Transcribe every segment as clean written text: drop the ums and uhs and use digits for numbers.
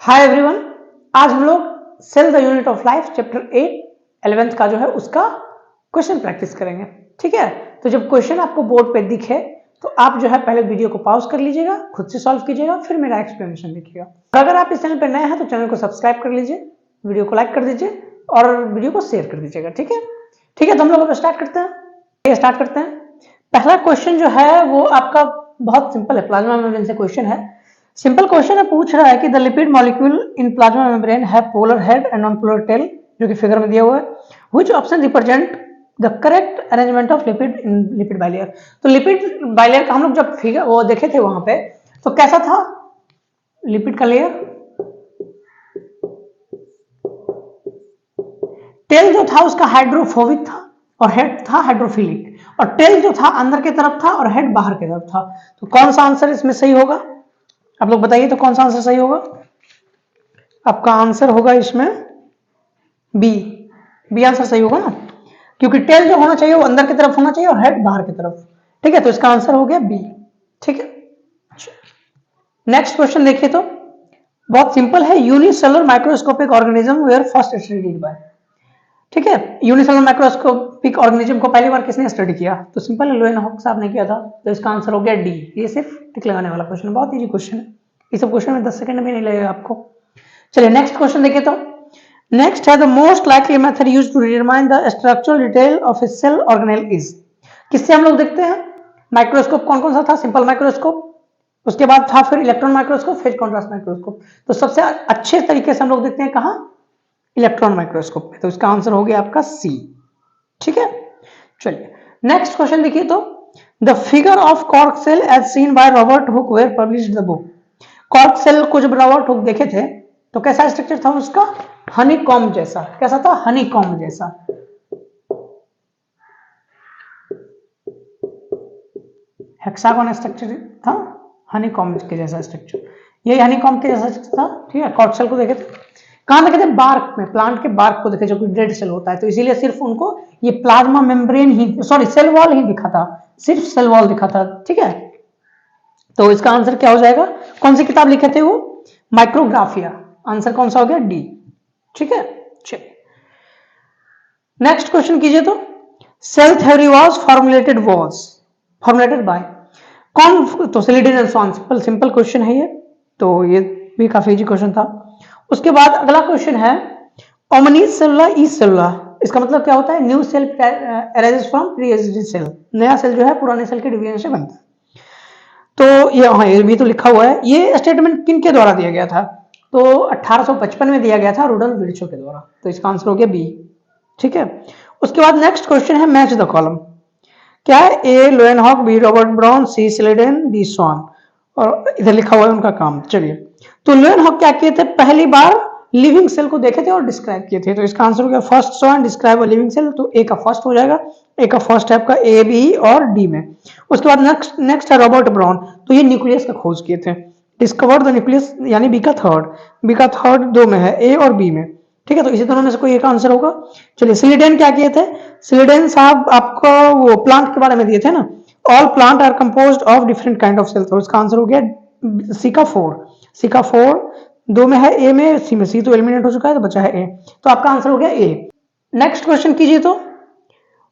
Hi everyone, आज हम लोग cell the unit of life chapter 8 11th का जो है उसका क्वेश्चन प्रैक्टिस करेंगे। ठीक है, तो जब क्वेश्चन आपको बोर्ड पे दिखे तो आप जो है पहले वीडियो को पॉज कर लीजिएगा, खुद से सॉल्व कीजिएगा, फिर मेरा एक्सप्लेनेशन देखिएगा। और अगर आप इस चैनल पर नए हैं तो चैनल को सब्सक्राइब कर लीजिए, वीडियो को लाइक कर दीजिए और वीडियो को शेयर कर दीजिएगा। ठीक है, तो हम लोग अब स्टार्ट करते हैं। पहला क्वेश्चन जो है वो आपका बहुत सिंपल है, प्लाज्मा मेम्ब्रेन से क्वेश्चन है। सिंपल क्वेश्चन है, पूछ रहा है कि the lipid molecule in plasma membrane have polar head and non polar tail, जो कि फिगर में दिया हुआ है। Which option represent the correct arrangement of lipid in lipid bilayer. तो लिपिड बाइलेयर का हम लोग जब फिगर वो देखे थे वहां पे, तो कैसा था लिपिड का लेयर? टेल जो था उसका हाइड्रोफोबिक था और हेड था हाइड्रोफिलिक, और टेल जो था अंदर की तरफ था और हेड बाहर की तरफ था। तो कौन सा आंसर इसमें सही होगा आप लोग बताइए, तो कौन सा आंसर सही होगा? आपका आंसर होगा इसमें बी आंसर सही होगा ना, क्योंकि टेल जो होना चाहिए वो अंदर की तरफ होना चाहिए और हेड बाहर की तरफ। ठीक है, तो इसका आंसर हो गया बी। ठीक है, नेक्स्ट क्वेश्चन देखिए, तो बहुत सिंपल है। Unicellular microscopic organism were first studied by. ठीक है, यूनिसेलुलर माइक्रोस्कोपिक ऑर्गेनिज्म को पहली बार किसने स्टडी किया? तो सिंपल है, लुएनहॉक साहब ने किया था। तो इसका आंसर हो गया डी। ये सिर्फ टिक लगाने वाला क्वेश्चन है, बहुत इजी क्वेश्चन है। इस सब क्वेश्चन में 10 सेकंड भी नहीं लगेगा आपको। चलिए नेक्स्ट क्वेश्चन देखिए, तो नेक्स्ट है the most likely method used to determine the structural detail of a cell organelle is. किससे हम लोग देखते हैं? माइक्रोस्कोप कौन कौन सा था? सिंपल माइक्रोस्कोप, उसके बाद था फिर electron microscope, phase contrast microscope. तो सबसे अच्छे तरीके से हम लोग देखते हैं कहां? इलेक्ट्रॉन माइक्रोस्कोप में। तो इसका आंसर हो गया आपका सी। ठीक है, चलिए नेक्स्ट क्वेश्चन देखिए, तो the figure of cork cell as seen by Robert Hooke were published the book. Cork cell को जब रॉबर्ट हुक देखे थे तो कैसा स्ट्रक्चर था उसका? हनीकॉम्ब जैसा। कैसा था? हनीकॉम्ब जैसा। हेक्सागोन स्ट्रक्चर था, हनीकॉम्ब के जैसा स्ट्रक्चर। यही हनीकॉम्ब के जैसा स्ट्रक्चर था। ठीक है, कॉर्क सेल को देखे थे, कहां देखे थे? बार्क में, प्लांट के बार्क को देखे, जो कि डेड सेल होता है। तो इसीलिए सिर्फ उनको ये प्लाज्मा मेम्ब्रेन ही, सॉरी सेल वॉल ही दिखा था, सिर्फ सेल वॉल दिखा था। ठीक है, तो इसका आंसर क्या हो जाएगा? कौन सी किताब लिखे थे वो? माइक्रोग्राफिया। आंसर कौन सा हो गया? डी। ठीक है, चलिए नेक्स्ट क्वेश्चन कीजिए, तो cell theory was formulated by कौन? तो Schleiden and Schwann. Simple question है ये, तो ये भी काफी इजी क्वेश्चन था। उसके बाद अगला क्वेश्चन है ओमनीस सेलुला ई सेलुला। इसका मतलब क्या होता है? New cell arises from pre existing cell. नया सेल जो है पुराने सेल के डिवीजन से बनता है। तो ये हाँ, ये भी तो लिखा हुआ है। ये स्टेटमेंट किन के द्वारा दिया गया था? तो 1855 में दिया गया था, रुडोल्फ विर्चो के द्वारा। तो इसका आंसर हो गया बी। ठीक है, उसके बाद नेक्स्ट क्वेश्चन है मैच द कॉलम। क्या है? ए लुएनहॉक, बी रॉबर्ट ब्राउन, सी सिलिडेन, डी स्वान। और इधर लिखा हुआ है उनका काम। चलिए, तो लुएनहॉक क्या किए थे? पहली बार लिविंग सेल को देखे थे और डिस्क्राइब किए थे। तो इसका आंसर हो गया first Schwann describe a living cell. तो ए का फर्स्ट हो जाएगा, ए का फर्स्ट है आपका ए, बी और डी में। उसके बाद नेक्स्ट है रॉबर्ट ब्राउन। तो ये न्यूक्लियस का खोज किए थे, डिस्कवर्ड द न्यूक्लियस, यानी बी का थर्ड दो में है, ए और बी में। ठीक है, तो इसी दोनों में से कोई एक आंसर होगा। चलिए सिलिडेन क्या किए थे? सिलिडेन साहब आपको वो प्लांट के बारे में दिए थे ना, all plant are composed of different kind of cell. तो इसका आंसर हो गया सी का 4 दो में है, ए में, सी में। सी तो एलिमिनेट हो चुका है, तो बचा है ए। तो आपका आंसर हो गया ए। नेक्स्ट क्वेश्चन कीजिए, तो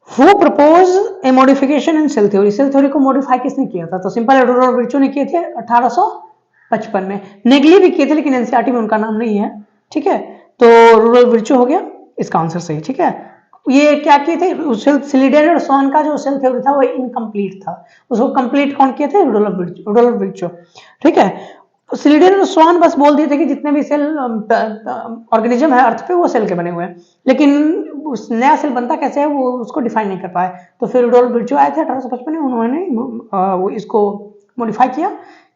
who propose a modification in cell theory. Cell theory को मॉडिफाई किसने किया था? तो सिंपल रुडोल्फ विर्चो ने किए थे 1855 में। नेगली भी किए थे, लेकिन एनसीईआरटी में उनका नाम नहीं है। ठीक है, तो रुडोल्फ विर्चो हो गया इसका आंसर सही। ठीक है, ये क्या किए थे? सिलिडेन और स्वान का जो सेल थ्योरी था वो इनकम्प्लीट था, उसको कंप्लीट कौन किए थे? Rudolf Virchow. ठीक है, सिलिडेन और स्वान बस बोल दिए थे कि जितने भी सेल ऑर्गेनिज्म है अर्थ पे वो सेल के बने हुए हैं, लेकिन उस नया सेल बनता कैसे है वो उसको डिफाइन नहीं कर पाए। तो फिर रुडोल्फ विर्चो आए थे 1855 में, उन्होंने वो इसको मॉडिफाई किया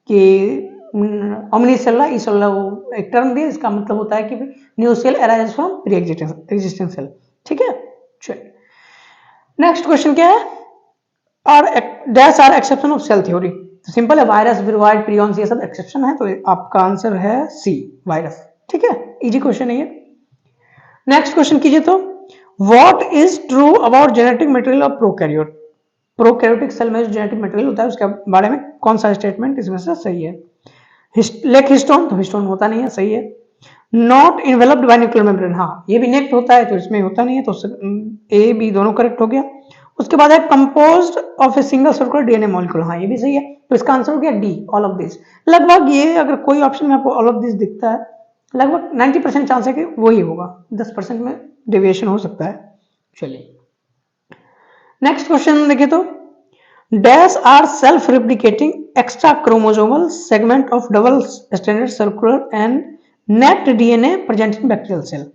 कि ओमनी सेलुला ई सेलुला, वो एक टर्म दिया, इसका मतलब होता है कि new cell arises from pre existing cell. ठीक है, चलिए नेक्स्ट क्वेश्चन क्या है? और dash are exception of cell theory. तो सिंपल है, वायरस, विरवाइड, प्रियॉन्स, ये सब एक्सेप्शन है। तो आपका आंसर है सी, वायरस। ठीक है, इजी क्वेश्चन है ये। नेक्स्ट क्वेश्चन कीजिए, तो what is true about genetic material of prokaryote. Prokaryotic cell में जो जेनेटिक मटेरियल होता है उसके बारे में कौन सा स्टेटमेंट इसमें से सही है? लेक हिस्टोन, तो हिस्टोन होता नहीं है, सही है। Not enveloped bye nuclear membrane, हाँ ये भी नेक्ट होता है तो इसमें होता नहीं है, तो ए बी दोनों करेक्ट हो गया। उसके बाद है composed of a single circular DNA molecule, हाँ ये भी सही है, तो इसका आंसर हो गया डी, ऑल ऑफ दिस। लगभग ये अगर कोई ऑप्शन में आपको ऑल ऑफ दिस दिखता है, लगभग 90% चांस है कि वही होगा, 10% में डेविएशन हो सकता है। चलिए नेक्स्ट क्वेश्चन देखिए तो, dash are self replicating extra chromosomal segment of double stranded circular and naked DNA present in bacterial cell.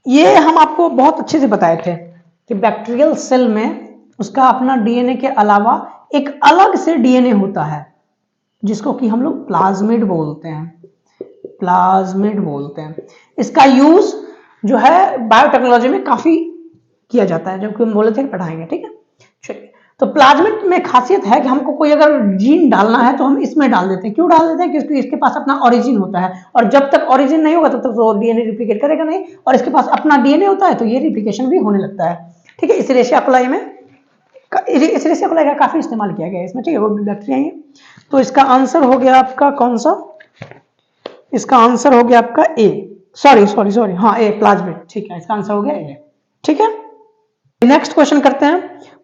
ये हम आपको बहुत अच्छे से बताए थे कि बैक्टीरियल सेल में उसका अपना डीएनए के अलावा एक अलग से डीएनए होता है जिसको कि हम लोग प्लाज्मिड बोलते हैं, प्लाज्मिड बोलते हैं। इसका यूज जो है बायोटेक्नोलॉजी में काफी किया जाता है, जबकि हम बोले थे पढ़ाएंगे, ठीक है। चलिए, तो प्लाज्मिड में खासियत है कि हमको कोई अगर जीन डालना है तो हम इसमें डाल देते हैं। क्यों डाल देते हैं? क्योंकि इसके पास अपना ओरिजिन होता है, और जब तक ओरिजिन नहीं होगा तब तक तो डीएनए रिप्लिकेट करेगा नहीं, और इसके पास अपना डीएनए होता है तो ये रिप्लिकेशन भी होने लगता है, ठीक है। इसेरेशिया कोलाई में, इसेरेशिया कोलाई का काफी इस्तेमाल किया गया है इसमें, ठीक है, वो बैक्टीरिया है। तो इसका आंसर हो गया आपका कौन सा, इसका आंसर हो गया आपका ए, सॉरी हाँ ए, प्लाज्मिड, ठीक है, इसका आंसर हो गया ए, ठीक है। नेक्स्ट क्वेश्चन करते हैं,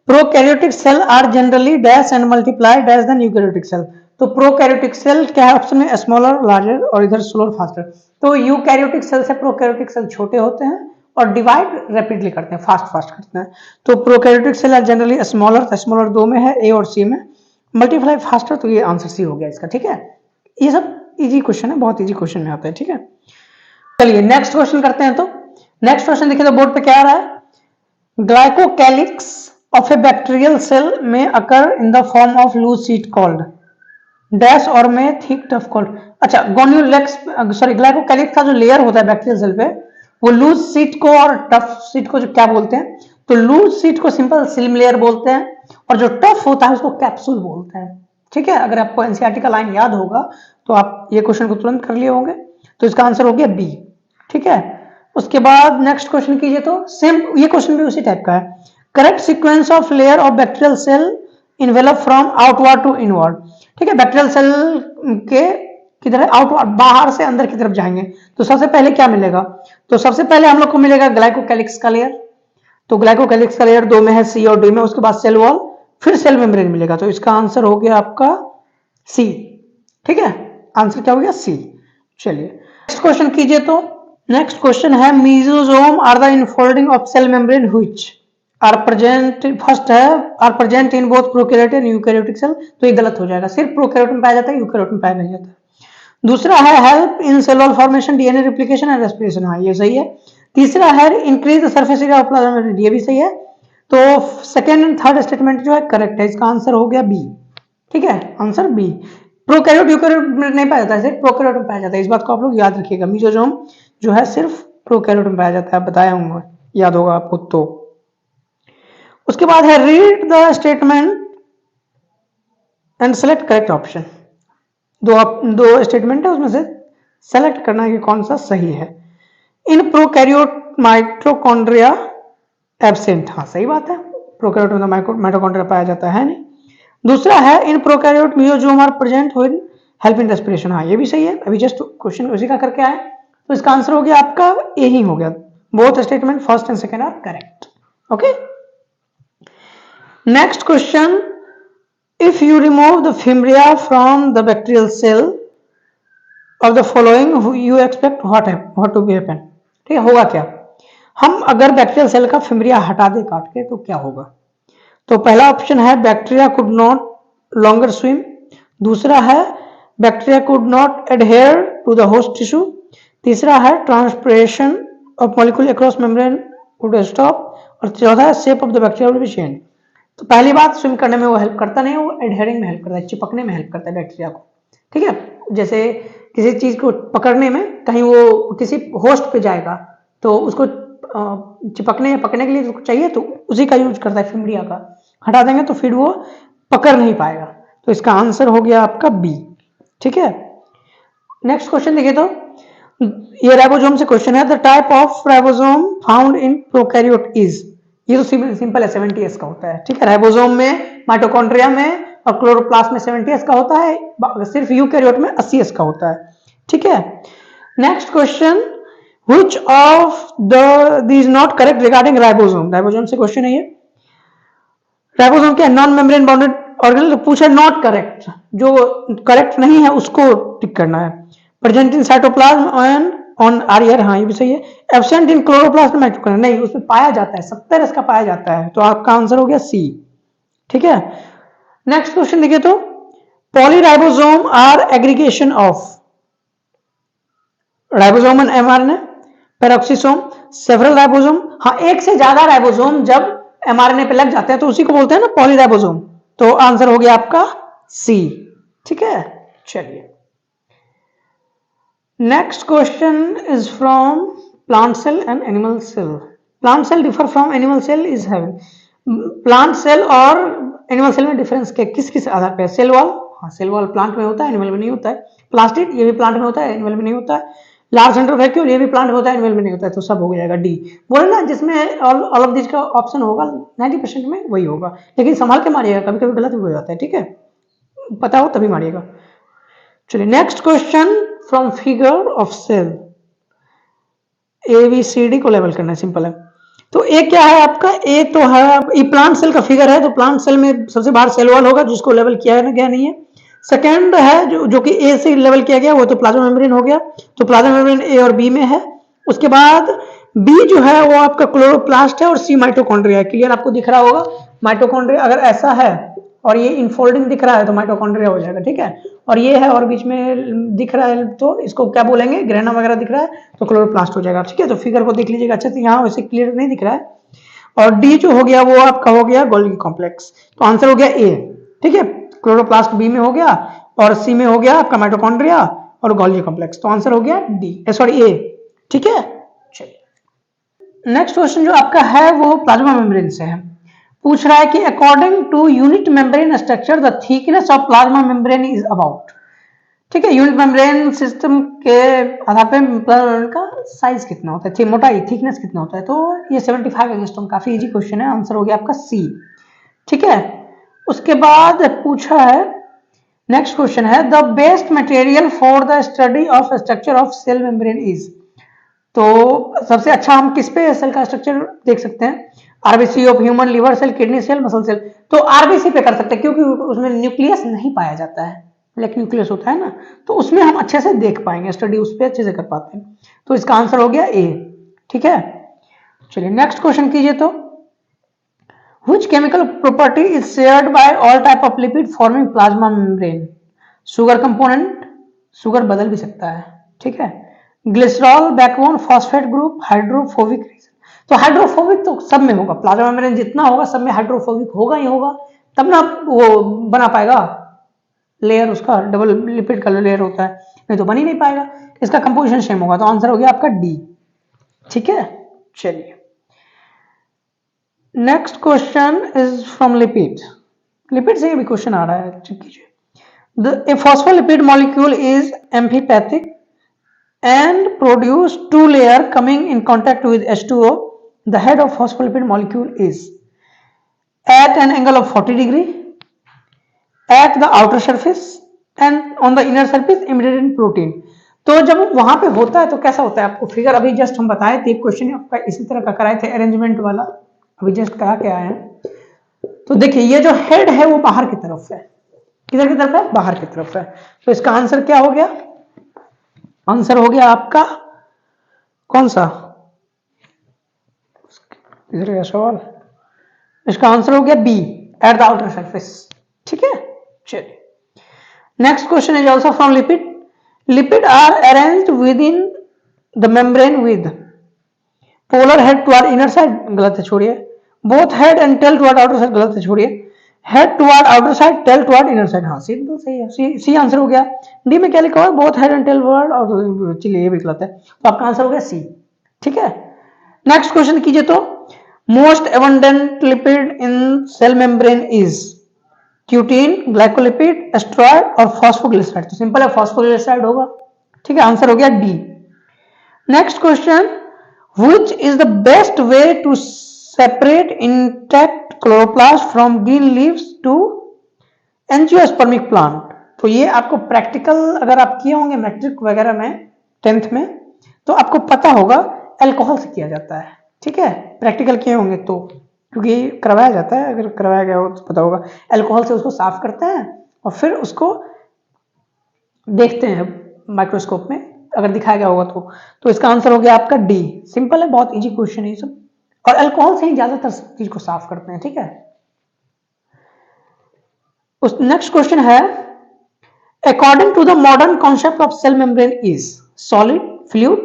prokaryotic cell are generally dash and multiply dash than eukaryotic cell. तो प्रोकैरियोटिक सेल क्या है ऑप्शन में, स्मॉलर, लार्जर और इधर स्लोअर, फास्टर। तो यूकैरियोटिक सेल से प्रोकैरियोटिक सेल छोटे होते हैं और डिवाइड रैपिडली करते हैं, फास्ट करते हैं। तो prokaryotic cell are generally smaller, smaller दो में है, ए और सी में, मल्टीप्लाई फास्टर, तो ये आंसर सी हो गया इसका, ठीक है। ये सब इजी क्वेश्चन है, बहुत इजी क्वेश्चन में आता है, ठीक है। चलिए नेक्स्ट क्वेश्चन करते हैं। तो नेक्स्ट क्वेश्चन देखिए तो बोर्ड पे क्या आ रहा है, glycocalyx of a bacterial cell may occur in the form of loose sheet called dash और में थिक टफ कॉल्ड। अच्छा, गोन्यूलेक्स सॉरी ग्लाइकोकैलिक्स का जो लेयर होता है बैक्टीरियल सेल पे, वो लूज सीट को और टफ सीट को जो क्या बोलते हैं, तो लूज सीट को सिंपल सिल्म लेयर बोलते हैं, और जो टफ होता है उसको कैप्सूल बोलते हैं, ठीक है। अगर आपको एनसीईआरटी का लाइन याद होगा तो आप ये क्वेश्चन को तुरंत कर लिए होंगे, तो इसका आंसर हो गया बी, ठीक है। उसके बाद नेक्स्ट क्वेश्चन कीजिए तो सेम, ये क्वेश्चन भी उसी टाइप का है, correct sequence of layer of bacterial cell envelope from outward to inward, ठीक है। बैक्टीरियल सेल के किधर है, आउटवर्ड, बाहर से अंदर की तरफ जाएंगे, तो सबसे पहले क्या मिलेगा, तो सबसे पहले हम लोग को मिलेगा ग्लाइकोकैलिक्स का लेयर, तो ग्लाइकोकैलिक्स का लेयर दो में है, सी और डी में, उसके बाद सेल वॉल, फिर सेल मेम्ब्रेन मिलेगा, तो इसका आंसर हो गया आपका सी, ठीक है, आंसर क्या हो गया सी। चलिए नेक्स्ट क्वेश्चन कीजिए तो नेक्स्ट क्वेश्चन है, mesosome are the infolding of cell membrane which are present, first है are present in both prokaryotic and eukaryotic cell, तो ये गलत हो जाएगा, सिर्फ प्रोकैरियोट में पाया जाता है, यूकैरियोट में पाया नहीं जाता है। दूसरा है help in cell wall formation, DNA replication and respiration, हाँ ये सही है। तीसरा है increase the surface area of plasma, ये भी सही है। तो सेकेंड एंड थर्ड स्टेटमेंट जो है करेक्ट है, इसका आंसर हो गया बी, ठीक है, आंसर बी। प्रोकैरियोट यूकैरियोट में नहीं पाया जाता है, सिर्फ प्रोकैरियोट में पाया जाता है, इस बात को आप लोग याद रखिएगा। मेसोसोम जो है सिर्फ प्रोकैरियोट में पाया जाता है, बताया हूँ, याद होगा आपको। तो उसके बाद है read the statement and select correct option, दो स्टेटमेंट है, उसमें से सेलेक्ट करना है कि कौन सा सही है। इन प्रोकैरियोट माइटोकॉन्ड्रिया एब्सेंट, हाँ सही बात है, प्रोकैरियोट में तो माइटोकॉन्ड्रिया पाया जाता है नहीं। दूसरा है in prokaryote mesosome are present when help in respiration, हाँ ये भी सही है, अभी जस्ट क्वेश्चन उसी का करके आए, तो इसका आंसर हो गया आपका ए ही हो गया, both statement first and second are correct, okay. Next question, if you remove the fimbria from the bacterial cell of the following you expect what to be happen, ठीक है, होगा क्या, हम अगर बैक्टीरियल सेल का फिम्ब्रिया हटा दे काट के तो क्या होगा। तो पहला ऑप्शन है bacteria could not longer swim, दूसरा है bacteria could not adhere to the host tissue, तीसरा है transpiration of molecule across membrane would stop, और चौथा है shape of the bacteria will be change. तो पहली बात, स्विम करने में वो हेल्प करता नहीं, वो एडहेरिंग में हेल्प करता है, चिपकने में हेल्प करता है बैक्टीरिया को, ठीक है। जैसे किसी चीज को पकड़ने में, कहीं वो किसी होस्ट पे जाएगा तो उसको चिपकने या पकड़ने के लिए उसको चाहिए, तो उसी का यूज करता है, फिम्ब्रिया का। हटा देंगे तो फिर वो पकड़ नहीं पाएगा, तो इसका आंसर हो गया आपका बी, ठीक है। नेक्स्ट क्वेश्चन देखिए तो ये राइबोसोम से क्वेश्चन है, the type of ribosome found in prokaryote is, ये तो सिंपल है, 70s का होता है, ठीक है। राइबोसोम में, माइटोकॉन्ड्रिया में और क्लोरोप्लास्ट में 70s का होता है, सिर्फ यूकैरियोट में 80s का होता है, ठीक है। Next question, which of these not correct regarding ribosome, ribosome से क्वेश्चन है ये, राइबोसोम के नॉन मेम्ब्रेन बाउंडेड ऑर्गेनेल, तो पूछा नॉट करेक्ट, जो करेक्ट नहीं है उसको टिक करना है। Present in cytoplasm and on are, हाँ ये भी सही है। एब्सेंट इन क्लोरोप्लास्ट माइटोकॉन्ड्रिया, नहीं उसमें पाया जाता है, 70 इसका पाया जाता है, तो आपका आंसर हो गया सी। ठीक है, नेक्स्ट क्वेश्चन देखिए तो, polyribosome are aggregation of ribosome and mRNA, peroxisome, several ribosome, हाँ एक से ज्यादा राइबोसोम जब एमआरएनए पे लग जाते हैं तो उसी को बोलते हैं ना पॉलीराइबोसोम, तो आंसर हो गया आपका सी। ठीक है, चलिए next question is from plant cell and animal cell. Plant cell differ from animal cell is having, plant cell और एनिमल सेल में डिफरेंस किस किस आधार पे है? सेल वॉल, हाँ सेल वॉल प्लांट में होता है, एनिमल में नहीं होता है। प्लास्टिड, ये भी प्लांट में होता है, एनिमल में नहीं होता है। लार्ज सेंटर वैक्यूल, ये भी प्लांट में होता है, एनिमल में नहीं होता है, तो सब हो जाएगा डी। बोले ना जिसमें ऑल ऑफ दिस का ऑप्शन होगा 90% में वही होगा, लेकिन संभाल के मारिएगा, कभी कभी गलत भी हो जाता है। ठीक है, पता हो तभी मारिएगा। चलिए next question from figure of cell, A B C D को लेवल करना है, सिंपल है। तो ए क्या है आपका? ए तो है, ये प्लांट सेल का फिगर है, तो प्लांट सेल में सबसे बाहर सेल वॉल होगा जिसको लेवल किया गया नहीं है। सेकेंड है जो कि ए से लेवल किया गया वो तो प्लाज्मा मेम्ब्रेन हो गया, तो प्लाज्मा मेम्ब्रेन ए और बी में है। उसके बाद बी जो है वो आपका क्लोरोप्लास्ट है और सी माइटोकॉन्ड्रिया है। क्लियर आपको दिख रहा होगा, माइटोकॉन्ड्रिया अगर ऐसा है और ये इनफोल्डिंग दिख रहा है तो माइटोकॉन्ड्रिया हो जाएगा। ठीक है, और ये है और बीच में दिख रहा है तो इसको क्या बोलेंगे? ग्रेना वगैरह दिख रहा है तो क्लोरोप्लास्ट हो जाएगा। ठीक है, तो फिगर को देख लीजिएगा अच्छे से, यहाँ वैसे क्लियर नहीं दिख रहा है। और डी जो हो गया वो आपका हो गया गोल्गी कॉम्प्लेक्स, तो आंसर हो गया ए। ठीक है, क्लोरोप्लास्ट बी में हो गया और सी में हो गया आपका माइटोकॉन्ड्रिया और गोल्गी कॉम्प्लेक्स, तो आंसर हो गया डी, सॉरी ए। ठीक है, चलिए नेक्स्ट क्वेश्चन जो आपका है वो प्लाज्मा मेम्ब्रेन से है। पूछ रहा है कि according to unit membrane structure the thickness of plasma membrane is about. ठीक है, यूनिट मेम्ब्रेन सिस्टम के आधार पे प्लाज्मा का साइज कितना होता है, मोटाई थिकनेस कितना होता है, तो ये 75 एंगस्ट्रॉम, काफी इजी क्वेश्चन है, आंसर हो गया आपका सी। ठीक है, उसके बाद पूछा है नेक्स्ट क्वेश्चन है the best material for the study of structure of cell membrane is. तो सबसे अच्छा हम किस पे सेल का स्ट्रक्चर देख सकते हैं? RBC of human, liver cell, kidney cell, muscle cell, तो आरबीसी पे कर सकते हैं क्योंकि उसमें न्यूक्लियस नहीं पाया जाता है, ब्लैक न्यूक्लियस होता है ना, तो उसमें हम अच्छे से देख पाएंगे, स्टडी उस पर अच्छे से कर पाते हैं, तो इसका आंसर हो गया ए। ठीक है, चलिए नेक्स्ट क्वेश्चन कीजिए तो, Which chemical property is shared by all type of lipid forming plasma membrane? Sugar component, sugar बदल भी सकता है। ठीक है, glycerol, backbone, phosphate group, hydrophobic region, तो हाइड्रोफोबिक तो सब में होगा, प्लाज्मा मेम्ब्रेन जितना होगा सब में हाइड्रोफोबिक होगा ही होगा, तब ना वो बना पाएगा लेयर, उसका डबल लिपिड का लेयर होता है, नहीं तो बन ही नहीं पाएगा। इसका कंपोजिशन सेम होगा, तो आंसर हो गया आपका डी। ठीक है, चलिए next question is from lipid, lipid से भी क्वेश्चन आ रहा है, चेक कीजिए। A phospholipid molecule is amphipathic and produce two layer coming in contact with H2O. The head of phospholipid molecule is at an angle of 40 degree at the outer surface and on the inner surface embedded in protein. तो जब वहां पे होता है तो कैसा होता है? आपको फिगर अभी जस्ट हम बताए थे, क्वेश्चन आपका इसी तरह का कराए थे, अरेंजमेंट वाला अभी जस्ट करा के आए हैं। तो देखिए ये जो हेड है वो बाहर की तरफ है, किधर की तरफ है? बाहर की तरफ है, तो इसका आंसर क्या हो गया? आंसर हो गया आपका कौन सा, इधर का सवाल, इसका आंसर हो गया B, at the outer surface. ठीक है, चलिए next question is also from lipid. Lipid are arranged within the membrane with polar head toward inner side, गलत है छोड़िए, both head and tail toward outer side, गलत है छोड़िए, head toward outer side, tail toward inner side, हाँ simple सही है, C answer हो गया। डी में क्या लिखा हुआ है? Both head and tail toward, और चलिए ये भी गलत है, तो आपका आंसर हो गया सी। ठीक है, नेक्स्ट क्वेश्चन कीजिए तो, most abundant lipid in cell membrane is cutin, glycolipid, steroid और फॉस्फोग्लिसराइड, तो सिंपल है फॉस्फोग्लिसराइड होगा। ठीक है, आंसर हो गया D. Next question, which is the best way to separate intact chloroplast from green leaves to angiospermic plant? तो ये आपको प्रैक्टिकल अगर आप किए होंगे मैट्रिक वगैरह में 10th में, तो आपको पता होगा अल्कोहल से किया जाता है, ठीक है, प्रैक्टिकल किए होंगे तो, क्योंकि करवाया जाता है, अगर करवाया गया हो तो पता होगा। अल्कोहल से उसको साफ करते हैं और फिर उसको देखते हैं माइक्रोस्कोप में, अगर दिखाया गया होगा तो इसका आंसर हो गया आपका डी। सिंपल है, बहुत इजी क्वेश्चन है ये सब, और अल्कोहल से ही ज्यादातर चीज को साफ करते हैं, ठीक है। उस नेक्स्ट क्वेश्चन है, according to the modern concept of cell membrane is solid, fluid,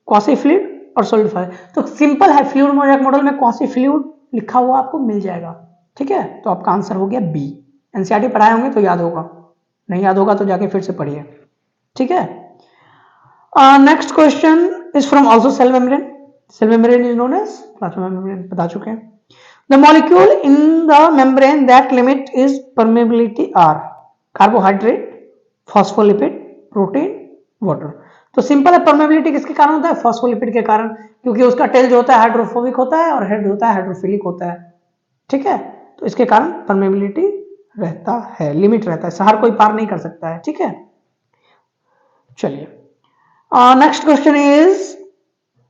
quasi fluid और सॉलिडिफाइड। तो सिंपल है, फ्लूइड मोजाइक मॉडल में क्वासी फ्लूइड लिखा हुआ आपको मिल जाएगा, ठीक है। तो आपका आंसर हो गया बी। एनसीईआरटी पढ़ाए होंगे तो याद होगा, नहीं याद होगा तो जाके फिर से पढ़िए, ठीक है। Next question is from also cell membrane. Cell membrane is known as plasma membrane, बता चुके हैं। The molecule in the membrane that limit is permeability are carbohydrate, phospholipid, protein, water. तो सिंपल है, परमेबिलिटी किसके कारण होता है? फॉस्फोलिपिड के कारण, क्योंकि उसका टेल जो होता है हाइड्रोफोबिक होता है और हेड होता है हाइड्रोफिलिक होता है, ठीक है। तो इसके कारण परमेबिलिटी रहता है, लिमिट रहता है, हर कोई पार नहीं कर सकता है, ठीक है। चलिए next question is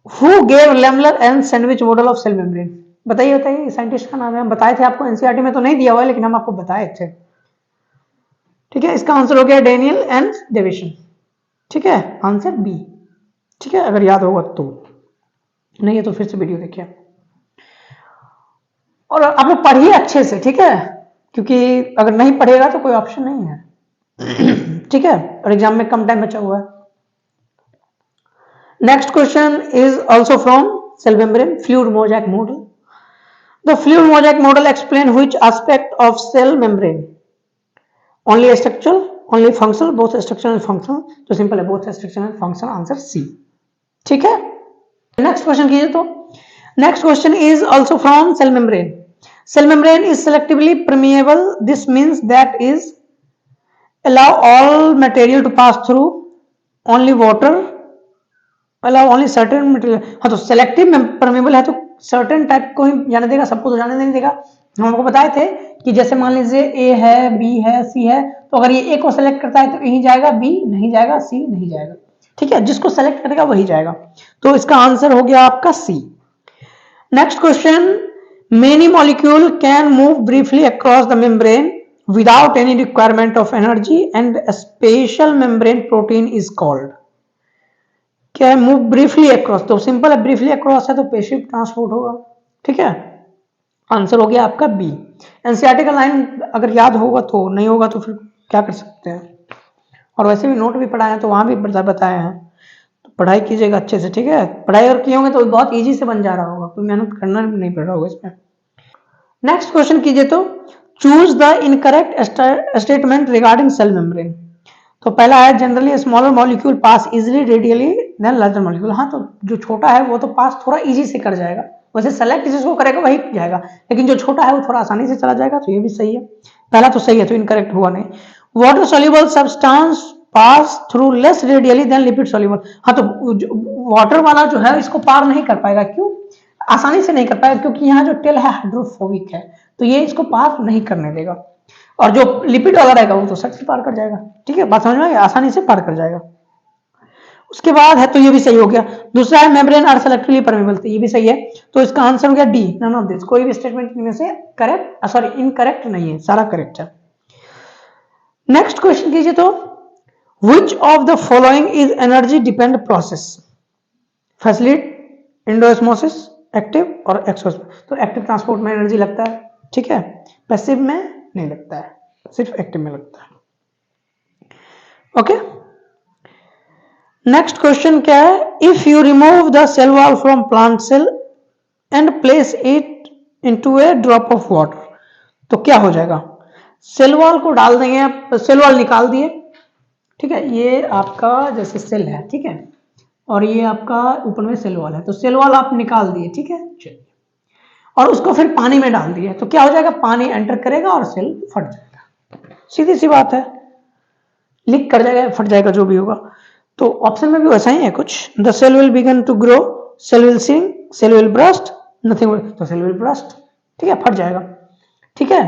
who gave lamellar and sandwich model of cell membrane. बताइए बताइए, साइंटिस्ट का नाम है, हम बताए थे आपको, एनसीईआरटी में तो नहीं दिया हुआ है लेकिन हम आपको बताए थे, ठीक है। इसका आंसर हो गया डेनियल एंड डेविसन, ठीक है, आंसर बी, ठीक है, अगर याद होगा तो, नहीं है तो फिर से वीडियो देखिए और आप लोग पढ़िए अच्छे से, ठीक है, क्योंकि अगर नहीं पढ़ेगा तो कोई ऑप्शन नहीं है ठीक है, और एग्जाम में कम टाइम बचा हुआ है। Next question is also from cell membrane, fluid mosaic model. The fluid mosaic model explain which aspect of cell membrane, only structural, only functional, both structural and functional. तो सिंपल है, both structural and functional, answer C, ठीक है। Next question कीजिए। तो next question is also from cell membrane. Cell membrane is selectively permeable. This means that is allow all material to pass through, only water allow only certain material। हाँ, तो selective permeable है तो certain type को ही जाने देगा, सबको तो जाने नहीं देगा। हम आपको बताए थे कि जैसे मान लीजिए ए है, बी है, सी है, तो अगर ये ए को सेलेक्ट करता है तो यही जाएगा, बी नहीं जाएगा, सी नहीं जाएगा, ठीक है, जिसको सेलेक्ट करेगा वही जाएगा। तो इसका आंसर हो गया आपका C. Next question, many molecule can move briefly across the membrane without any requirement of energy and a special membrane protein is called। क्या है? मूव ब्रीफली अक्रॉस, तो सिंपल है, ब्रीफली अक्रॉस है तो पेसिव ट्रांसपोर्ट होगा, ठीक है, answer हो गया आपका बी। एनसीईआरटी का लाइन अगर याद होगा तो, नहीं होगा तो फिर क्या कर सकते हैं, और वैसे भी नोट भी पढ़ाए हैं तो वहां भी बताए हैं, तो पढ़ाई कीजिएगा अच्छे से, ठीक है। पढ़ाई अगर किए होंगे तो बहुत इजी से बन जा रहा होगा, कोई मेहनत करना नहीं पड़ रहा होगा इसमें। नेक्स्ट क्वेश्चन कीजिए। तो choose the incorrect statement regarding cell membrane. तो पहला है generally smaller molecule pass easily readily than larger molecule. हाँ, तो जो छोटा है वो तो पास थोड़ा इजी से कर जाएगा, वैसे सेलेक्ट जिसको करेगा वही जाएगा, लेकिन जो छोटा है वो थोड़ा आसानी से चला जाएगा, तो ये भी सही है, पहला तो सही है, तो इनकरेक्ट हुआ नहीं। Water soluble substance pass through less readily than lipid soluble. हाँ, तो वाटर वाला जो है इसको पार नहीं कर पाएगा, क्यों? आसानी से नहीं कर पाएगा, क्योंकि यहाँ जो टेल है हाइड्रोफोबिक है, तो ये इसको पार नहीं करने देगा, और जो लिपिड वाला रहेगा वो तो सट से पार कर जाएगा, ठीक है, बात समझ में आ गई, आसानी से पार कर जाएगा। उसके बाद है, तो ये भी सही हो गया। दूसरा है मेम्ब्रेन आर सेलेक्टिवली परमेबल, तो ये भी सही है, तो इसका आंसर हो गया डी, नन ऑफ दिस। कोई भी स्टेटमेंट इनमें से करेक्ट, सॉरी इनकरेक्ट नहीं है, सारा करेक्ट है। नेक्स्ट क्वेश्चन कीजिए। तो which of the following is energy dependent process? Facilitated, endosmosis, active और एक्सोस्मोसिस। तो एक्टिव ट्रांसपोर्ट में एनर्जी लगता है, ठीक है, पैसिव में नहीं लगता है, सिर्फ एक्टिव में लगता है, ओके। नेक्स्ट क्वेश्चन क्या है, if you remove the cell wall from plant cell and place it into a drop of water, तो क्या हो जाएगा? सेल वॉल को डाल देंगे आप, सेल वॉल निकाल दिए, ठीक है, ये आपका जैसे सेल है, ठीक है, और ये आपका ऊपर में सेल वॉल है, तो सेल वॉल आप निकाल दिए, ठीक है, चलिए, और उसको फिर पानी में डाल दिए, तो क्या हो जाएगा? पानी एंटर करेगा और सेल फट जाएगा, सीधी सी बात है, लीक कर जाएगा, फट जाएगा, जो भी होगा। तो ऑप्शन में भी वैसा ही है कुछ, the cell will begin to grow, cell will sink, cell will burst, nothing will, तो सेल विल ब्रस्ट, ठीक है, फट जाएगा, ठीक है।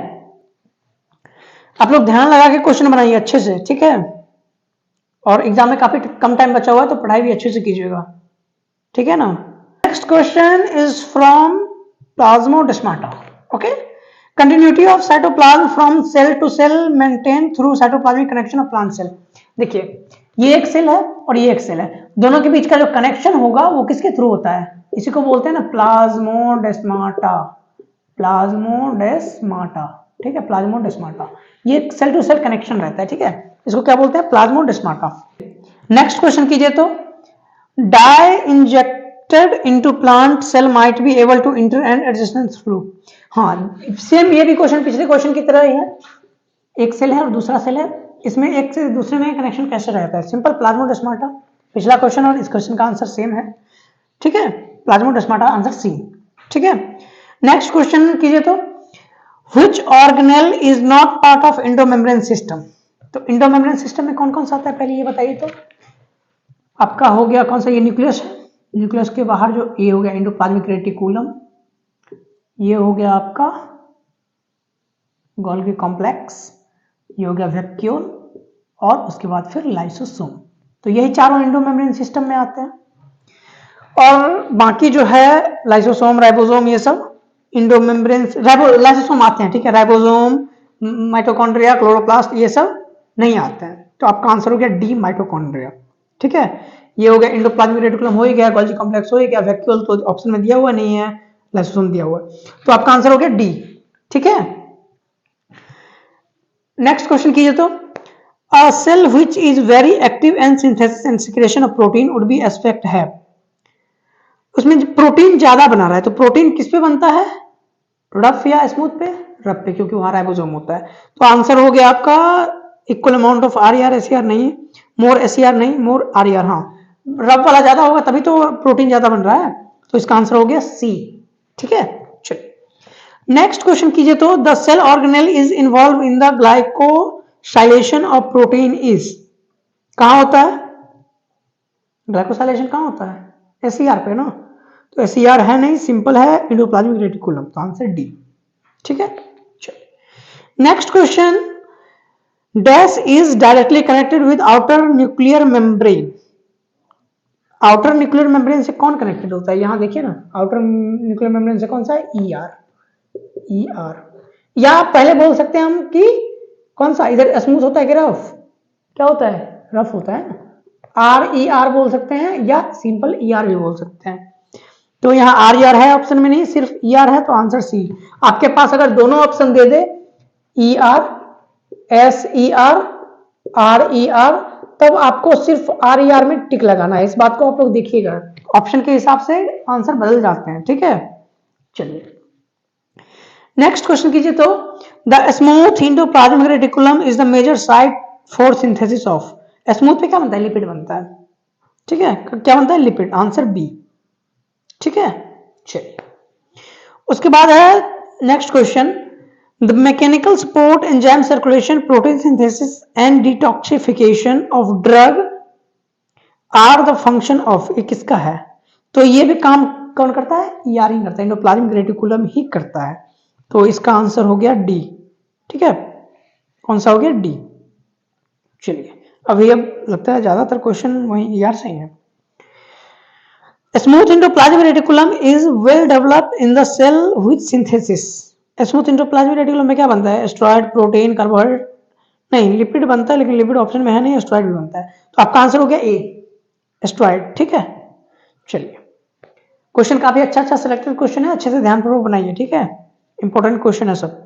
आप लोग ध्यान लगा के क्वेश्चन बनाइए अच्छे से, ठीक है। और एग्जाम में काफी कम टाइम बचा हुआ है, तो पढ़ाई भी अच्छे से कीजिएगा, ठीक है ना। Next question is from plasmodesmata. Okay, continuity of cytoplasm from cell to cell maintain through cytoplasmic connection of plant cell. देखिए ये एक सेल है और ये एक सेल है, दोनों के बीच का जो कनेक्शन होगा वो किसके थ्रू होता है, इसी को बोलते हैं ना प्लाज्मोडेस्माटा, प्लाज्मोडेस्माटा, ठीक है, प्लाज्मोडेस्माटा। ये सेल टू सेल कनेक्शन रहता है, ठीक है, इसको क्या बोलते हैं, प्लाज्मोडेस्माटा। नेक्स्ट क्वेश्चन कीजिए तो, dye injected into plant cell might be able to enter and adjacent flow. हाँ, सेम ये भी क्वेश्चन पिछले क्वेश्चन की तरह ही है, एक सेल है और दूसरा सेल है, इसमें एक से दूसरे में कनेक्शन कैसे रहता है, सिंपल प्लाज्मोडेस्माटा। पिछला क्वेश्चन और इस क्वेश्चन का आंसर सेम है, ठीक है, प्लाज्मोडेस्माटा आंसर सी, ठीक है। नेक्स्ट क्वेश्चन कीजिए तो, which organelle is not part of endomembrane system. तो एंडोमेम्ब्रेन सिस्टम में कौन कौन सा आता है, पहले ये बताइए तो। आपका हो गया कौन सा, ये न्यूक्लियस है, न्यूक्लियस के बाहर जो ये हो गया एंडोप्लाज्मिक रेटिकुलम, ये हो गया आपका गोल्गी कॉम्प्लेक्स, ये हो गया वैक्यूल, और उसके बाद फिर लाइसोसोम। तो यही चारों एंडोमेम्ब्रेन सिस्टम में आते हैं, और बाकी जो है लाइसोसोम, राइबोसोम, ये सब एंडोमेम्ब्रेन लाइसोसोम आते हैं, ठीक है, राइबोसोम, माइटोकॉन्ड्रिया, क्लोरोप्लास्ट ये सब नहीं आते हैं। तो आपका आंसर हो गया डी, माइटोकॉन्ड्रिया, ठीक है। ये हो गया एंडोप्लाज्मिक रेटिकुलम हो ही गया, गोल्गी कॉम्प्लेक्स हो ही गया, वैक्यूल तो ऑप्शन में दिया हुआ नहीं है, लाइसोसोम दिया हुआ है, तो आपका आंसर हो गया डी, ठीक है। नेक्स्ट क्वेश्चन कीजिए तो, a cell which is very active in synthesis and secretion of protein would be aspect है। उसमें प्रोटीन ज्यादा बना रहा है, तो प्रोटीन किस पे बनता है, रफ या स्मूथ पे, रफ पे, क्योंकि वहां राइबोसोम होता है। तो आंसर हो गया आपका equal amount of are R S R नहीं, मोर एस आर नहीं, मोर आर आर, हाँ रफ वाला ज्यादा होगा तभी तो प्रोटीन ज्यादा बन रहा है, तो इसका आंसर हो गया सी, ठीक है। चलिए नेक्स्ट क्वेश्चन कीजिए तो, the cell organelle is involve in the glycosylation of protein is, कहां होता है ग्लाइकोसाइलेशन, कहां होता है, एसईआर पे ना, तो एसईआर है नहीं, सिंपल है एंडोप्लाज्मिक रेटिकुलम, तो आंसर डी, ठीक है। Next question, dash is directly connected with outer nuclear membrane. Outer nuclear membrane से कौन कनेक्टेड होता है, यहां देखिए ना, आउटर न्यूक्लियर मेम्ब्रेन से कौन सा है, ई आर, ई आर, या पहले बोल सकते हैं हम कि कौन सा, इधर स्मूथ होता है कि रफ, क्या होता है, रफ होता है, आर ई आर बोल सकते हैं, या सिंपल ई आर भी बोल सकते हैं। तो यहाँ आर ई आर है ऑप्शन में नहीं, सिर्फ ई आर है, तो आंसर सी। आपके पास अगर दोनों ऑप्शन दे दे, E R, S E R E R, तब आपको सिर्फ आर ई आर में टिक लगाना है, इस बात को आप लोग देखिएगा, ऑप्शन के हिसाब से आंसर बदल जाते हैं, ठीक है। चलिए नेक्स्ट क्वेश्चन कीजिए तो, the smooth endoplasmic reticulum is the major site for synthesis of. Smooth पे क्या बनता है, लिपिड बनता है, ठीक है, क्या बनता है, लिपिड, आंसर बी, ठीक है। चलिए उसके बाद है next question, the mechanical support enzyme circulation protein synthesis and detoxification of drug are the function of, ये किसका है, तो ये भी काम कौन करता है, ई आर ही करता है, एंडोप्लाज्मिक रेटिकुलम ही करता है, तो इसका आंसर हो गया डी, ठीक है, कौन सा हो गया, डी। चलिए अभी अब लगता है ज्यादातर क्वेश्चन वही ई आर से ही है। Smooth endoplasmic reticulum is well developed in the cell with synthesis. Smooth endoplasmic reticulum में क्या बनता है, स्टेरॉइड, प्रोटीन, कार्बोहाइड्रेट नहीं, लिपिड बनता है, लेकिन लिपिड ऑप्शन में है नहीं, स्टेरॉइड भी बनता है, तो आपका आंसर हो गया ए, स्टेरॉइड, ठीक है। चलिए क्वेश्चन काफी अच्छा सिलेक्टेड क्वेश्चन है, अच्छे से ध्यानपूर्वक बनाइए, ठीक है, इंपॉर्टेंट क्वेश्चन है सब।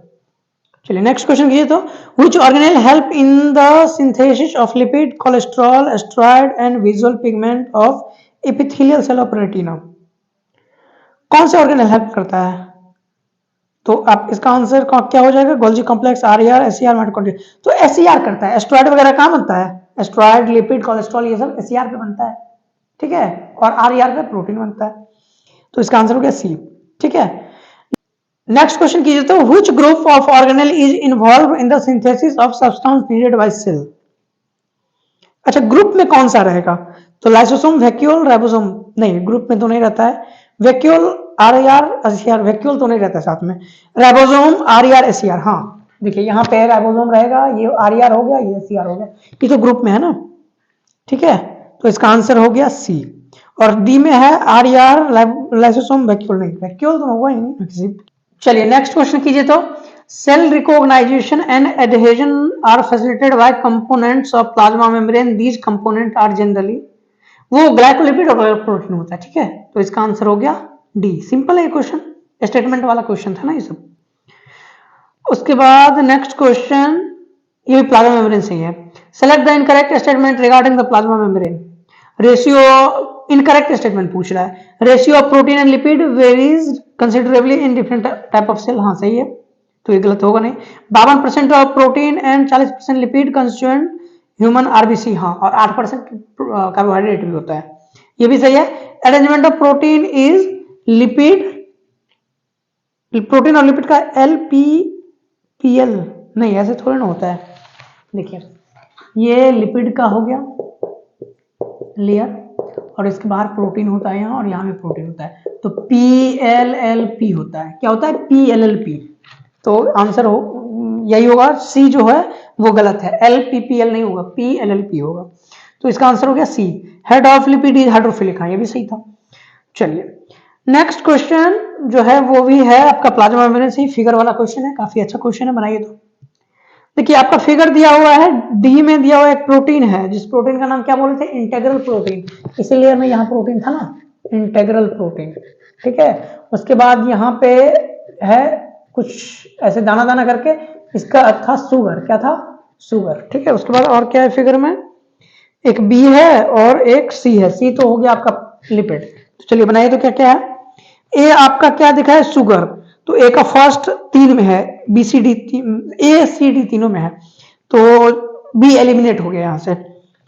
चलिए नेक्स्ट क्वेश्चन कीजिए तो, which organelle help in the synthesis of lipid, cholesterol, steroid and visual pigment of epithelial cell of retina. कौन से ऑर्गेनेल हेल्प करता है, तो आप इसका आंसर क्या हो जाएगा, Golgi complex, are E R, S E are, mitochondria, तो एस ई आर करता है, स्टेरॉइड वगैरह कहां बनता है, स्टेरॉइड, लिपिड, कोलेस्ट्रॉल ये सब एस ई आर पे बनता है, ठीक है, और आर ई आर पे प्रोटीन बनता है, तो इसका आंसर हो गया सी, ठीक है। नेक्स्ट क्वेश्चन कीजिए तो, which group of organelle is involve in the synthesis of substance needed by cell. अच्छा ग्रुप में कौन सा रहेगा, तो लाइसोसोम, वैक्यूल, राइबोसोम नहीं, ग्रुप में तो नहीं रहता है, vacuole, R E R, S E R, vacuole तो नहीं रहता है साथ में, ribosome, R E R, S E R, हाँ देखिए यहाँ पे राइबोसोम रहेगा, ये आर ई आर हो गया, ये एस ई आर हो गया, ये तो ग्रुप में है ना। ठीक है, तो इसका आंसर हो गया सी। और डी में है आरईआर लाइसोसोम वैक्यूल, नहीं वैक्यूल तो होगा ही नहीं किसी। चलिए नेक्स्ट क्वेश्चन कीजिए। तो cell recognition and adhesion are facilitated by components of plasma membrane, these component are generally, वो ग्लाइकोलिपिड और प्रोटीन होता है। ठीक है, तो इसका आंसर हो गया डी। सिंपल है क्वेश्चन, स्टेटमेंट वाला क्वेश्चन था ना ये सब। उसके बाद नेक्स्ट क्वेश्चन, ये भी प्लाज्मा मेम्ब्रेन से ही है। Select the incorrect statement regarding the plasma membrane. Ratio, incorrect statement पूछ रहा है। Ratio of protein and lipid varies considerably in different type of cell, हाँ सही है, तो ये गलत होगा नहीं। 52% of protein and 40% lipid constituent human RBC, हाँ, और 8% कार्बोहाइड्रेट भी होता है, ये भी सही है। Arrangement of protein is lipid, protein और लिपिड का LPPL, नहीं ऐसे थोड़ी ना होता है। देखिए ये लिपिड का हो गया लेयर, और इसके बाहर प्रोटीन होता है यहाँ, और यहाँ भी प्रोटीन होता है, तो PLLP होता है। क्या होता है? PLLP। तो आंसर हो यही होगा, सी जो है वो गलत है, LPPL नहीं होगा, PLLP होगा। तो इसका आंसर हो गया C. Head of lipid is hydrophilic, हाँ ये भी सही था। चलिए नेक्स्ट क्वेश्चन जो है वो भी है आपका प्लाज्मा मेम्ब्रेन से ही, फिगर वाला क्वेश्चन है, काफी अच्छा क्वेश्चन है, बनाइए। तो देखिए आपका फिगर दिया हुआ है, डी में दिया हुआ एक प्रोटीन है, जिस प्रोटीन का नाम क्या बोले थे? इंटेग्रल प्रोटीन, इसीलिए मैं यहाँ प्रोटीन था ना, इंटेग्रल प्रोटीन। ठीक है, उसके बाद यहाँ पे है कुछ ऐसे दाना दाना करके, इसका था शुगर, क्या था? शुगर। ठीक है, उसके बाद और क्या है फिगर में? एक बी है और एक सी है। सी तो हो गया आपका लिपिड। तो चलिए बनाइए, तो क्या क्या है? ए आपका क्या दिखा है? शुगर, तो ए का फर्स्ट 3 में है, बी सी डी, ए सी डी तीनों में है, तो बी एलिमिनेट हो गया यहां से।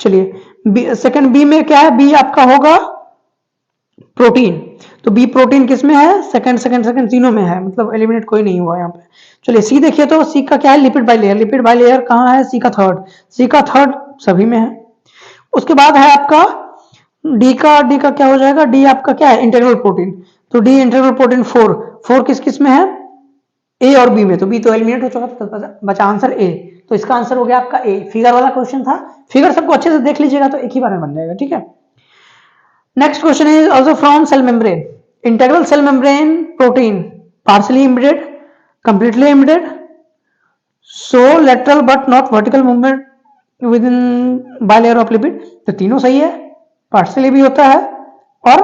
चलिए सेकंड बी में क्या है? बी आपका होगा प्रोटीन, तो बी प्रोटीन किस में है? सेकंड सेकंड सेकंड तीनों में है, मतलब एलिमिनेट कोई नहीं हुआ यहाँ पे। चलिए सी देखिए, तो सी का क्या है? Lipid by layer. Lipid by layer कहाँ है? सी का थर्ड, सी का थर्ड सभी में है। उसके बाद है आपका डी का क्या हो जाएगा? डी आपका क्या है? इंटेग्रल प्रोटीन, तो डी इंटेग्रल प्रोटीन 4 किस किस में है? ए और बी में, तो बी तो एलिमिनेट हो चुका, तो बचा आंसर ए। तो इसका आंसर हो गया आपका ए। फिगर वाला क्वेश्चन था, फिगर सबको अच्छे से देख लीजिएगा तो एक ही बार में बन जाएगा। ठीक है, next question is also from cell membrane. Integral cell membrane protein partially embedded, completely embedded, so lateral but not vertical movement within bilayer of lipid, तो तीनों सही है, पार्शियली भी होता है और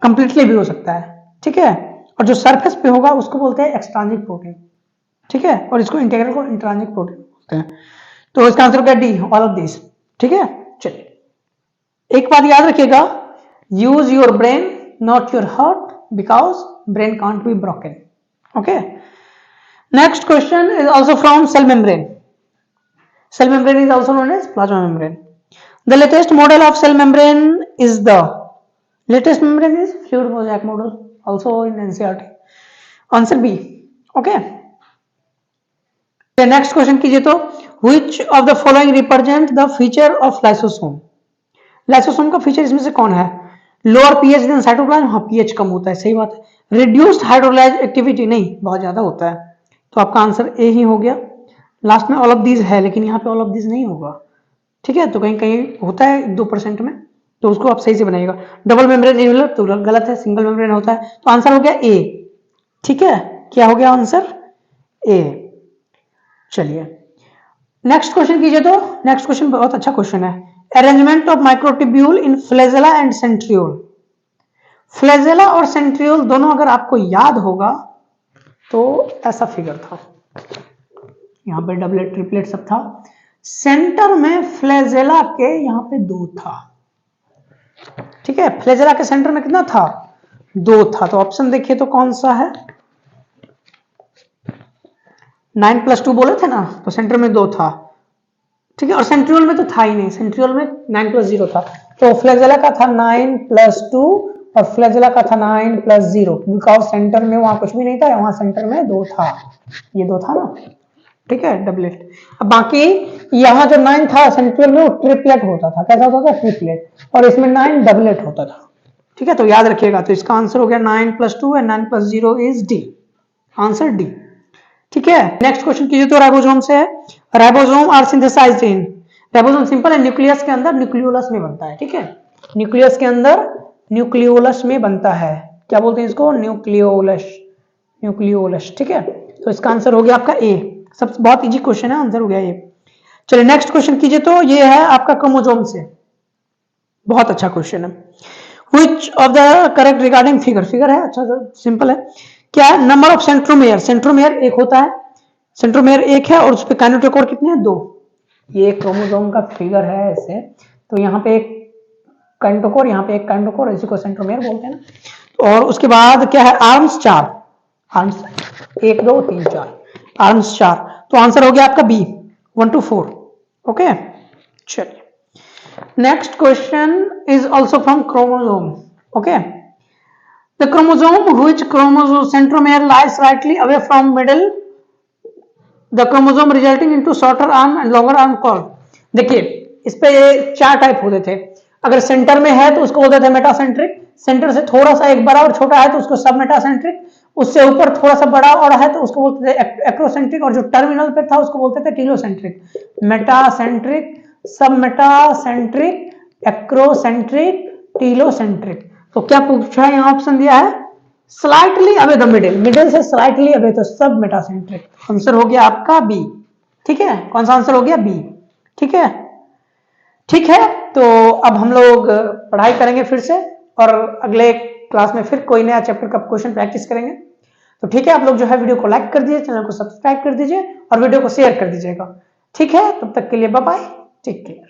कंप्लीटली भी हो सकता है। ठीक है, और जो सरफेस पे होगा उसको बोलते हैं एक्सट्रांजिक प्रोटीन। ठीक है, और इसको इंटेग्रल को इंट्रांजिक प्रोटीन बोलते हैं। तो इसका आंसर क्या? D, all of this. ठीक है, चलिए एक बात याद रखिएगा, use your brain not your heart, because brain can't be broken. Okay, next question is also from cell membrane. Cell membrane is also known as plasma membrane. The latest model of cell membrane is the latest membrane is fluid mosaic model, also in NCERT. Answer B. Okay. The next question कीजिए, तो which of the following represent the feature of lysosome? Lysosome का feature इसमें से कौन है? Lower pH than cytoplasm, हाँ pH कम होता है, सही बात है। Reduced hydrolyzed activity, नहीं बहुत ज्यादा होता है, तो आपका आंसर ए ही हो गया। लास्ट में ऑल ऑफ दीज है, लेकिन यहाँ पे ऑल ऑफ दीज नहीं होगा। ठीक है, तो कहीं कहीं होता है 2% में, तो उसको आप सही से बनाइएगा। डबल मेम्ब्रेन इनहेलर तो गलत है, सिंगल मेम्ब्रेन होता है, तो आंसर हो गया ए। ठीक है, क्या हो गया आंसर? ए। चलिए नेक्स्ट क्वेश्चन कीजिए, तो नेक्स्ट क्वेश्चन बहुत अच्छा क्वेश्चन है। Arrangement of microtubule in flagella and centriole. Flagella और सेंट्रियोल दोनों अगर आपको याद होगा तो ऐसा फिगर था, यहाँ पे डबलेट ट्रिपलेट सब था, सेंटर में फ्लैजेला के यहाँ पे 2 था। ठीक है, फ्लैजेला के सेंटर में कितना था? 2 था। तो ऑप्शन देखिए तो कौन सा है? 9+2 बोले थे ना, तो सेंटर में 2 था। ठीक है, और सेंट्रियोल में तो था ही नहीं, सेंट्रियोल में 9+0 था, तो फ्लैजेला का था 9+2 और फ्लैजेला का था 9+0, बिकॉज सेंटर में वहां कुछ भी नहीं था, वहां सेंटर में 2 था, ये 2 था ना। ठीक है, डबलेट। अब बाकी यहाँ जो 9 था सेंट्रियोल में, वो ट्रिपलेट होता था। कैसा होता था? ट्रिपलेट, और इसमें 9 डबलेट होता था। ठीक है, तो याद रखिएगा, तो इसका आंसर हो गया 9+2 and 9+0 is D, answer D. ठीक है, नेक्स्ट क्वेश्चन कीजिए, तो राइबोसोम से है। Ribosome are synthesized in ribosome simple है, न्यूक्लियस के अंदर न्यूक्लियोलस में बनता है, ठीक है, न्यूक्लियस के अंदर न्यूक्लियोलस में बनता है, क्या बोलते हैं इसको, न्यूक्लियोलस, न्यूक्लियोलस, ठीक है। तो इसका आंसर हो गया आपका ए, सब बहुत इजी क्वेश्चन है, आंसर हो गया ए। चलिए नेक्स्ट क्वेश्चन कीजिए, तो ये है आपका क्रोमोसोम से, बहुत अच्छा क्वेश्चन है। Which of the correct regarding figure, figure है, अच्छा सिंपल है, क्या है, नंबर ऑफ सेंट्रोमेयर, सेंट्रोमेयर एक होता है, सेंट्रोमेयर एक है, और उस पे काइनेटोकोर कितने हैं, 2। ये क्रोमोसोम का फिगर है ऐसे, तो यहाँ पे एक काइनेटोकोर, यहाँ पे एक काइनेटोकोर, इसी को सेंट्रोमेयर बोलते हैं ना। और उसके बाद क्या है, आर्म्स 4, आर्म्स 1 2 3 4, आर्म्स 4, तो आंसर हो गया आपका बी, 1 to 4, ओके। चलिए next question is also from chromosome, okay, the chromosome, which chromosome centromere lies slightly away from middle, the chromosome resulting into shorter arm and longer arm called, देखिए इस पे ये 4 type होते थे, अगर centre में है तो उसको बोलते थे मेटासेंट्रिक, सेंटर से थोड़ा सा एक बड़ा और छोटा है तो उसको सब मेटासेंट्रिक, उससे ऊपर थोड़ा सा बड़ा और है तो उसको बोलते थे एक्रोसेंट्रिक, और जो टर्मिनल पे था उसको बोलते थे टीलोसेंट्रिक, मेटासेंट्रिक, सब मेटासेंट्रिक, एक्रोसेंट्रिक, टीलोसेंट्रिक। तो क्या पूछा है, यहाँ ऑप्शन दिया है slightly away the middle, middle से स्लाइटली अवे, तो सब मेटासेंट्रिक, आंसर हो गया आपका बी, ठीक है, कौन सा आंसर हो गया, बी, ठीक है। ठीक है, तो अब हम लोग पढ़ाई करेंगे फिर से, और अगले क्लास में फिर कोई नया चैप्टर का क्वेश्चन प्रैक्टिस करेंगे। तो ठीक है, आप लोग जो है वीडियो को लाइक कर दीजिए, चैनल को सब्सक्राइब कर दीजिए और वीडियो को शेयर कर दीजिएगा, ठीक है, तब तक के लिए बाय बाय, ठीक है।